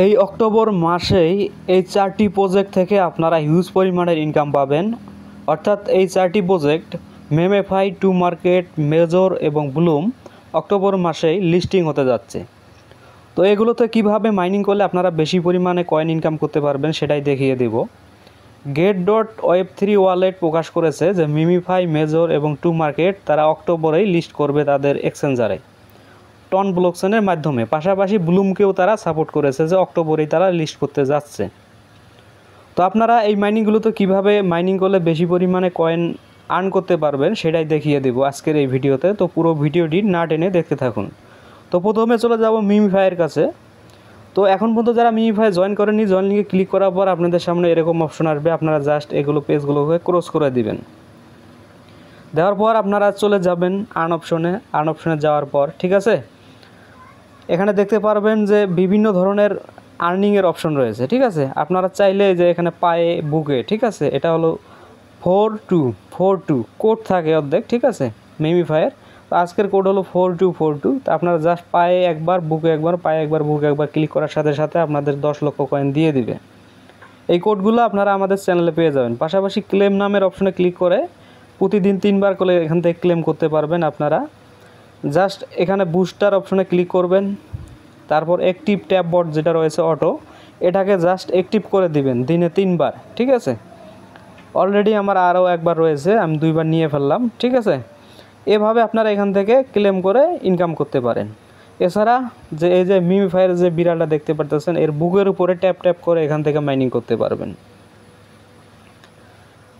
এই অক্টোবর মাসেই এই 4টি প্রজেক্ট থেকে আপনারা হিউজ পরিমাণের ইনকাম পাবেন। অর্থাৎ এই 4টি প্রজেক্ট মেমেফাই, টু মার্কেট, মেজর এবং ব্লুম অক্টোবর মাসেই লিস্টিং হতে যাচ্ছে। তো এগুলোতে কিভাবে মাইনিং করলে আপনারা বেশি পরিমাণে কয়েন ইনকাম করতে পারবেন সেটাই দেখিয়ে দেব। Get.web3 ওয়ালেট প্রকাশ করেছে যে মেমেফাই, মেজর এবং টু মার্কেট তারা অক্টোবরেই লিস্ট করবে তাদের এক্সচেঞ্জারে টন ব্লকচেনের মাধ্যমে। পাশাপাশি ব্লুমকেও তারা সাপোর্ট করেছে যে অক্টোবরেই তারা লিস্ট করতে যাচ্ছে। তো আপনারা এই মাইনিংগুলোতে কিভাবে মাইনিং করলে বেশি পরিমাণে কয়েন আর্ন করতে পারবেন সেটাই দেখিয়ে দেব আজকের এই ভিডিওতে। তো পুরো ভিডিওটি না টেনে দেখতে থাকুন। তো প্রথমে চলে যাব মেমেফাইয়ের কাছে। তো এখন পর্যন্ত যারা মেমেফাই জয়েন করেননি, জয়েন লিঙ্কে ক্লিক করার পর আপনাদের সামনে এরকম অপশন আসবে। আপনারা জাস্ট এগুলো পেজগুলোকে ক্রস করে দিবেন। দেওয়ার পর আপনারা চলে যাবেন আর্ন অপশনে যাওয়ার পর ঠিক আছে, এখানে দেখতে পারবেন যে বিভিন্ন ধরনের আর্নিংয়ের অপশন রয়েছে। ঠিক আছে, আপনারা চাইলে যে এখানে পায়ে, বুকে, ঠিক আছে, এটা হলো 4242 কোড থাকে অর্ধেক। ঠিক আছে, মেমেফাইয়ের তো আজকের কোড হলো 4242। তো আপনারা জাস্ট পায়ে একবার, বুকে একবার, পায়ে একবার, বুকে একবার ক্লিক করার সাথে সাথে আপনাদের 10 লক্ষ কয়েন দিয়ে দিবে। এই কোডগুলো আপনারা আমাদের চ্যানেলে পেয়ে যাবেন। পাশাপাশি ক্লেম নামের অপশনে ক্লিক করে প্রতিদিন 3 বার করে এখান থেকে ক্লেম করতে পারবেন। আপনারা জাস্ট এখানে বুস্টার অপশনে ক্লিক করবেন, তারপর অ্যাক্টিভ ট্যাব বট যেটা রয়েছে অটো, এটাকে জাস্ট অ্যাক্টিভ করে দিবেন দিনে 3 বার। ঠিক আছে, অলরেডি আমার আরও একবার রয়েছে, আমি 2 বার নিয়ে ফেললাম। ঠিক আছে, এভাবে আপনারা এখান থেকে ক্লেম করে ইনকাম করতে পারেন। এছাড়া যে এই যে মেমেফাইয়ের যে বিড়ালটা দেখতে পারতেছেন, এর বুকের উপরে ট্যাপ ট্যাপ করে এখান থেকে মাইনিং করতে পারবেন।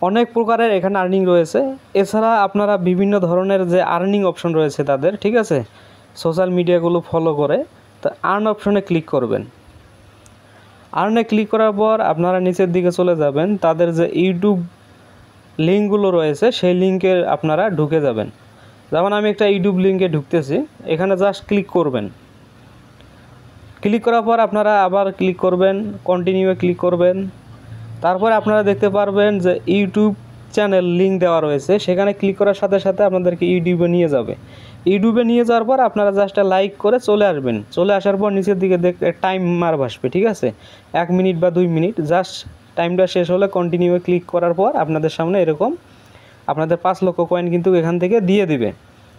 অনেক প্রকারের এখানে আর্নিং রয়েছে। এছাড়া আপনারা বিভিন্ন ধরনের যে আর্নিং অপশন রয়েছে তাদের, ঠিক আছে, সোশ্যাল মিডিয়াগুলো ফলো করে তো আর্ন অপশনে ক্লিক করবেন। আর্নে ক্লিক করার পর আপনারা নিচের দিকে চলে যাবেন, তাদের যে ইউটিউব লিঙ্কগুলো রয়েছে সেই লিঙ্কে আপনারা ঢুকে যাবেন। যেমন আমি একটা ইউটিউব লিঙ্কে ঢুকতেছি, এখানে জাস্ট ক্লিক করবেন। ক্লিক করার পর আপনারা আবার ক্লিক করবেন, কন্টিনিউয়ে ক্লিক করবেন। তারপরে আপনারা দেখতে পারবেন যে ইউটিউব চ্যানেল লিঙ্ক দেওয়া রয়েছে, সেখানে ক্লিক করার সাথে সাথে আপনাদেরকে ইউটিউবে নিয়ে যাবে। ইউটিউবে নিয়ে যাওয়ার পর আপনারা জাস্ট লাইক করে চলে আসবেন। চলে আসার পর নিচের দিকে দেখতে টাইমার ভাসবে। ঠিক আছে, 1 মিনিট বা 2 মিনিট, জাস্ট টাইমটা শেষ হলে কন্টিনিউয়ে ক্লিক করার পর আপনাদের সামনে এরকম আপনাদের 5 লক্ষ কয়েন কিন্তু এখান থেকে দিয়ে দিবে।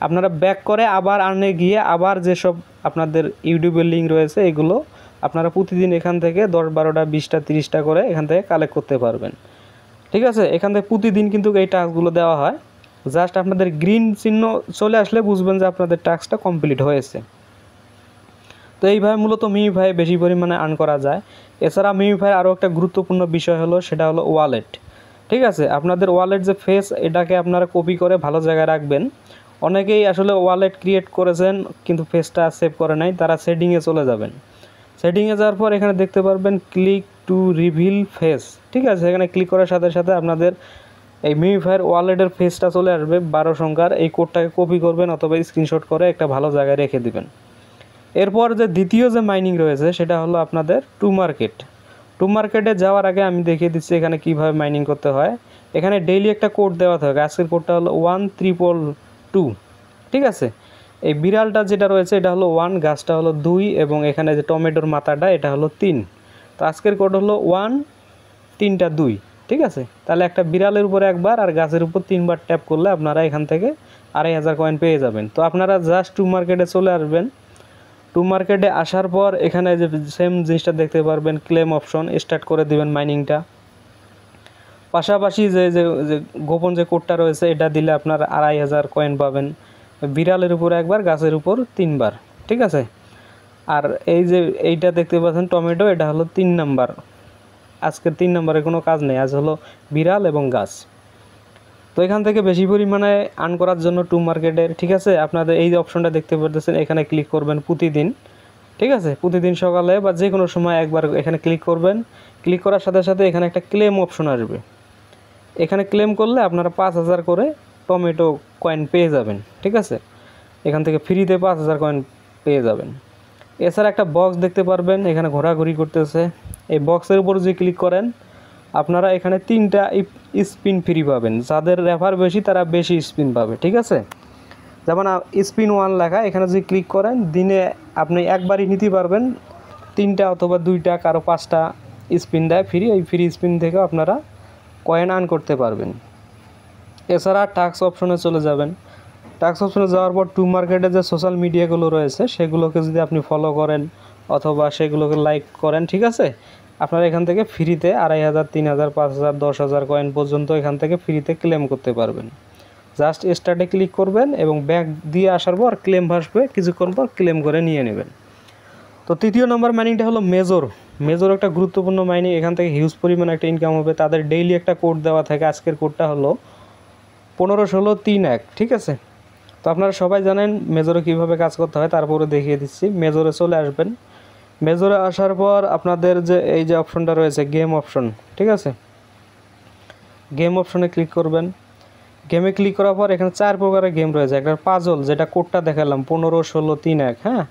আপনারা ব্যাক করে আবার আর্নে গিয়ে আবার যেসব আপনাদের ইউটিউবের লিঙ্ক রয়েছে এগুলো আপনারা প্রতিদিন এখান থেকে 10, 12টা, 20টা, 30টা করে এখান থেকে কালেক্ট করতে পারবেন। ঠিক আছে, এখান থেকে প্রতিদিন কিন্তু এই টাস্কগুলো দেওয়া হয়। জাস্ট আপনাদের গ্রিন চিহ্ন চলে আসলে বুঝবেন যে আপনাদের টাস্কটা কমপ্লিট হয়েছে। তো এইভাবে মূলত মেমেফাই বেশি পরিমাণে আর্ন করা যায়। এছাড়া মেমেফাই আরও একটা গুরুত্বপূর্ণ বিষয় হলো সেটা হলো ওয়ালেট। ঠিক আছে, আপনাদের ওয়ালেট যে ফেস, এটাকে আপনারা কপি করে ভালো জায়গায় রাখবেন। অনেকেই আসলে ওয়ালেট ক্রিয়েট করেছেন কিন্তু ফেসটা সেভ করে নাই, তারা সেটিংয়ে চলে যাবেন। সেটিংয়ে যাওয়ার পর এখানে দেখতে পারবেন ক্লিক টু রিভিল ফেস। ঠিক আছে, এখানে ক্লিক করার সাথে সাথে আপনাদের এই মেমেফাইয়ের ওয়ালেটের ফেসটা চলে আসবে 12 সংখ্যার। এই কোডটাকে কপি করবেন অথবা স্ক্রিনশট করে একটা ভালো জায়গায় রেখে দিবেন। এরপর যে দ্বিতীয় যে মাইনিং রয়েছে সেটা হলো আপনাদের টু মার্কেট। টু মার্কেটে যাওয়ার আগে আমি দেখিয়ে দিচ্ছি এখানে কিভাবে মাইনিং করতে হয়। এখানে ডেইলি একটা কোড দেওয়া থাকে, আজকের কোডটা হলো 1322। ঠিক আছে, এই বিড়ালটা যেটা রয়েছে এটা হলো 1, গাছটা হলো 2 এবং এখানে যে টমেটোর মাথাটা এটা হলো 3। তো আজকের কোড হলো 1, 3টা 2। ঠিক আছে, তাহলে একটা বিড়ালের উপরে একবার আর গাছের উপর 3 বার ট্যাপ করলে আপনারা এখান থেকে 2500 কয়েন পেয়ে যাবেন। তো আপনারা জাস্ট টু মার্কেটে চলে আসবেন। টু মার্কেটে আসার পর এখানে যে সেম জিনিসটা দেখতে পারবেন, ক্লেম অপশন, স্টার্ট করে দিবেন মাইনিংটা। পাশাপাশি যে গোপন যে কোডটা রয়েছে এটা দিলে আপনার 2500 কয়েন পাবেন। বিড়ালের উপর একবার, গাছের উপর 3 বার। ঠিক আছে, আর এই যে এইটা দেখতে পাচ্ছেন টমেটো, এটা হলো 3 নাম্বার। আজকের 3 নম্বরে কোনো কাজ নেই, আজ হলো বিড়াল এবং গাছ। তো এখান থেকে বেশি পরিমাণে আর্ন করার জন্য টু মার্কেটের, ঠিক আছে, আপনাদের এই যে অপশনটা দেখতে পাচ্ছেন এখানে ক্লিক করবেন প্রতিদিন। ঠিক আছে, প্রতিদিন সকালে বা যে কোনো সময় একবার এখানে ক্লিক করবেন। ক্লিক করার সাথে সাথে এখানে একটা ক্লেম অপশন আসবে। এখানে ক্লেম করলে আপনারা 5000 করে টমেটো কয়েন পেয়ে যাবেন। ঠিক আছে, এখান থেকে ফ্রিতে 5000 কয়েন পেয়ে যাবেন। এছাড়া একটা বক্স দেখতে পারবেন এখানে ঘোরাঘুরি করতেছে। এই বক্সের উপর যদি ক্লিক করেন আপনারা এখানে 3টা স্পিন ফ্রি পাবেন। যাদের রেফার বেশি তারা বেশি স্পিন পাবে। ঠিক আছে, যেমন স্পিন 1 লেখা, এখানে যদি ক্লিক করেন দিনে আপনি একবারই নিতে পারবেন 3টা অথবা 2টা কারো 5টা স্পিন দেয় ফ্রি, ওই ফ্রি স্পিন থেকেও আপনারা কয়েন আর্ন করতে পারবেন। এছাড়া টাস্ক অপশনে চলে যাবেন। টাস্ক অপশনে যাওয়ার পর টু মার্কেটে যে সোশ্যাল মিডিয়াগুলো রয়েছে সেগুলোকে যদি আপনি ফলো করেন অথবা সেগুলোকে লাইক করেন, ঠিক আছে, আপনারা এখান থেকে ফ্রিতে 2500, 3000, 5000, 10,000 কয়েন পর্যন্ত এখান থেকে ফ্রিতে ক্লেম করতে পারবেন। জাস্ট স্টার্টে ক্লিক করবেন এবং ব্যাক দিয়ে আসার পর ক্লেম ভাসবে, কিছুক্ষণ পর ক্লেম করে নিয়ে নেবেন। তো 3য় নম্বর মাইনিংটা হলো মেজর। মেজর একটা গুরুত্বপূর্ণ মাইনিং, এখান থেকে হিউজ পরিমাণ একটা ইনকাম হবে। তাদের ডেইলি একটা কোড দেওয়া থাকে, আজকের কোডটা হলো 15-16-31, ঠিক আছে। তো আপনারা সবাই জানেন মেজরে কীভাবে কাজ করতে হয়, তারপরে দেখিয়ে দিচ্ছি। মেজরে চলে আসবেন। মেজরে আসার পর আপনাদের যে এই যে অপশনটা রয়েছে গেম অপশন, ঠিক আছে, গেম অপশনে ক্লিক করবেন। গেমে ক্লিক করার পর এখানে 4 প্রকারের গেম রয়েছে। একটা পাজল, যেটা কোডটা দেখালাম 15-16-31, হ্যাঁ,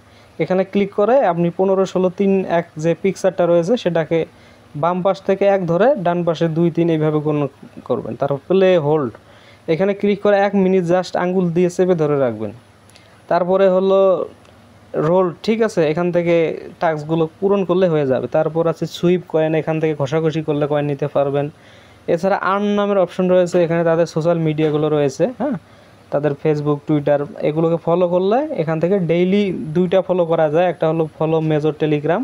এখানে ক্লিক করে আপনি 15-16-31 যে পিকচারটা রয়েছে সেটাকে বাম পাশ থেকে 1 ধরে ডান পাশে 2-3 এইভাবে গণনা করবেন। তারপর প্লে হোল্ড, এখানে ক্লিক করে 1 মিনিট জাস্ট আঙ্গুল দিয়ে চেপে ধরে রাখবেন। তারপরে হলো রোল, ঠিক আছে, এখান থেকে টাস্কগুলো পূরণ করলে হয়ে যাবে। তারপর আছে সুইপ কয়েন, এখান থেকে ঘষাঘষি করলে কয়েন নিতে পারবেন। এছাড়া আর্ন নামের অপশন রয়েছে, এখানে তাদের সোশ্যাল মিডিয়াগুলো রয়েছে, হ্যাঁ, তাদের ফেসবুক, টুইটার, এগুলোকে ফলো করলে এখান থেকে ডেইলি 2টা ফলো করা যায়। একটা হলো ফলো মেজর টেলিগ্রাম,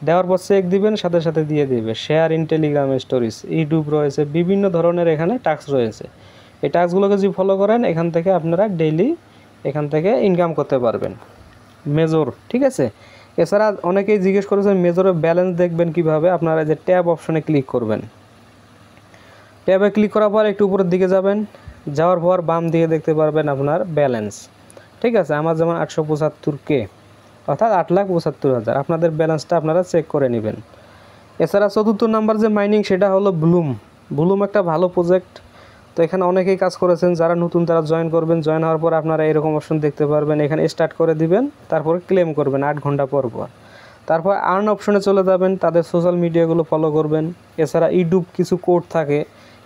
দেওয়ার পর চেক দিবেন, সাথে সাথে দিয়ে দিবে। Share in Telegram stories, YouTube রয়েছে, বিভিন্ন ধরনের এখানে টাস্ক রয়েছে। এই টাস্কগুলোকে যদি ফলো করেন এখান থেকে আপনারা ডেইলি এখান থেকে ইনকাম করতে পারবেন মেজর, ঠিক আছে। এছাড়া অনেকেই জিজ্ঞেস করেছেন মেজরের ব্যালেন্স দেখবেন কিভাবে। আপনারা যে ট্যাব অপশনে ক্লিক করবেন, ট্যাবে ক্লিক করার পর একটু উপরের দিকে যাবেন, যাওয়ার পর বাম দিকে দেখতে পারবেন আপনার ব্যালেন্স, ঠিক আছে। আমার যেমন 875K, অর্থাৎ 8,75,000। আপনাদের ব্যালেন্সটা আপনারা চেক করে নেবেন। এছাড়া 4র্থ নাম্বার যে মাইনিং সেটা হলো ব্লুম। ব্লুম একটা ভালো প্রজেক্ট। তো এখানে অনেকেই কাজ করেছেন, যারা নতুন তারা জয়েন করবেন। জয়েন হওয়ার পর আপনারা এরকম অপশন দেখতে পারবেন, এখানে স্টার্ট করে দিবেন, তারপরে ক্লেম করবেন 8 ঘন্টা পর পর। তারপর আর্ন অপশনে চলে যাবেন, তাদের সোশ্যাল মিডিয়াগুলো ফলো করবেন। এছাড়া ইউটিউব কিছু কোড থাকে,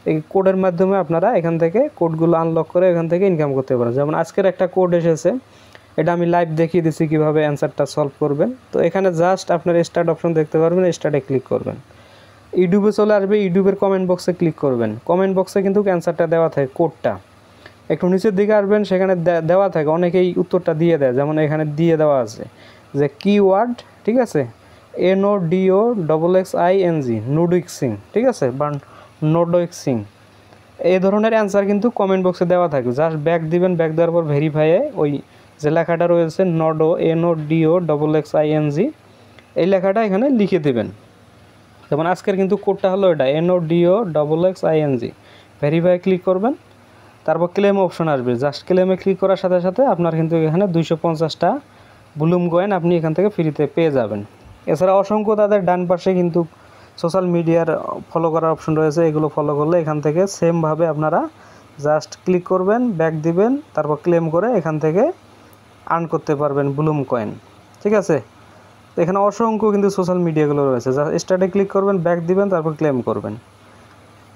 এই কোডের মাধ্যমে আপনারা এখান থেকে কোডগুলো আনলক করে এখান থেকে ইনকাম করতে পারেন। যেমন আজকের একটা কোড এসেছে, এটা আমি লাইভ দেখিয়ে দিচ্ছি কীভাবে অ্যান্সারটা সলভ করবেন। তো এখানে জাস্ট আপনার স্টার্ট অপশন দেখতে পারবেন, স্টার্টে ক্লিক করবেন। ইউটিউবে চলে আসবে, ইউটিউবের কমেন্ট বক্সে ক্লিক করবেন। কমেন্ট বক্সে কিন্তু অ্যান্সারটা দেওয়া থাকে, কোডটা একটু নিচের দিকে আসবেন, সেখানে দেওয়া থাকে, অনেকেই উত্তরটা দিয়ে দেয়। যেমন এখানে দিয়ে দেওয়া আছে যে কিওয়ার্ড, ঠিক আছে, NODOXXING, নোডোক্সিং, ঠিক আছে, বা নোডোক্সিং, এই ধরনের অ্যান্সার কিন্তু কমেন্ট বক্সে দেওয়া থাকে। জাস্ট ব্যাক দিবেন, ব্যাক দেওয়ার পর ভেরিফাইয়ে ওই যে লেখাটা রয়েছে NODOXXING, এই লেখাটা এখানে লিখে দেবেন। যেমন আজকের কিন্তু কোডটা হলো এটা NODOXXING। ভেরিফাই ক্লিক করবেন, তারপর ক্লেম অপশন আসবে। জাস্ট ক্লেমে ক্লিক করার সাথে সাথে আপনার কিন্তু এখানে 250টা ব্লুম কয়েন আপনি এখান থেকে ফ্রিতে পেয়ে যাবেন। এছাড়া অসংখ্য তাদের ডান পাশে কিন্তু সোশ্যাল মিডিয়ার ফলো করার অপশন রয়েছে, এগুলো ফলো করলে এখান থেকে সেমভাবে আপনারা জাস্ট ক্লিক করবেন, ব্যাক দিবেন, তারপর ক্লেম করে এখান থেকে আর্ন করতে পারবেন ব্লুম কয়েন, ঠিক আছে। তো এখানে অসংখ্য কিন্তু সোশ্যাল মিডিয়াগুলো রয়েছে। জাস্ট স্টার্টে ক্লিক করবেন, ব্যাক দিবেন, তারপর ক্লেম করবেন।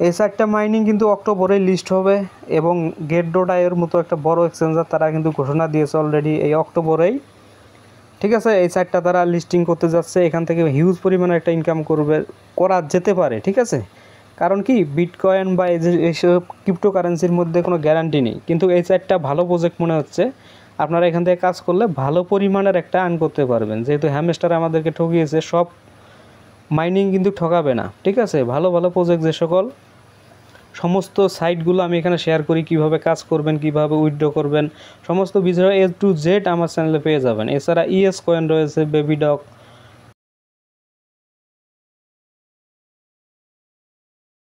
এই 4টা মাইনিং কিন্তু অক্টোবরেই লিস্ট হবে এবং Get.ioর মতো একটা বড় এক্সচেঞ্জার তারা কিন্তু ঘোষণা দিয়েছে অলরেডি এই অক্টোবরেই, ঠিক আছে। এই 4টা তারা লিস্টিং করতে যাচ্ছে, এখান থেকে হিউজ পরিমাণে একটা ইনকাম করা যেতে পারে, ঠিক আছে। কারণ কি, বিটকয়েন বা এইসব ক্রিপ্টোকারেন্সির মধ্যে কোনো গ্যারান্টি নেই, কিন্তু এই 4টা ভালো প্রজেক্ট মনে হচ্ছে। আপনারা এখান থেকে কাজ করলে ভালো পরিমাণের একটা আর্ন করতে পারবেন। যেহেতু হ্যামস্টার আমাদেরকে ঠকিয়েছে, সব মাইনিং কিন্তু ঠকাবে না, ঠিক আছে। ভালো ভালো প্রজেক্ট যে সকল, সমস্ত সাইটগুলো আমি এখানে শেয়ার করি, কিভাবে কাজ করবেন, কিভাবে উইথড্র করবেন, সমস্ত বিষয় A to Z আমার চ্যানেলে পেয়ে যাবেন। এছাড়া ES কয়েন রয়েছে, বেবিডক,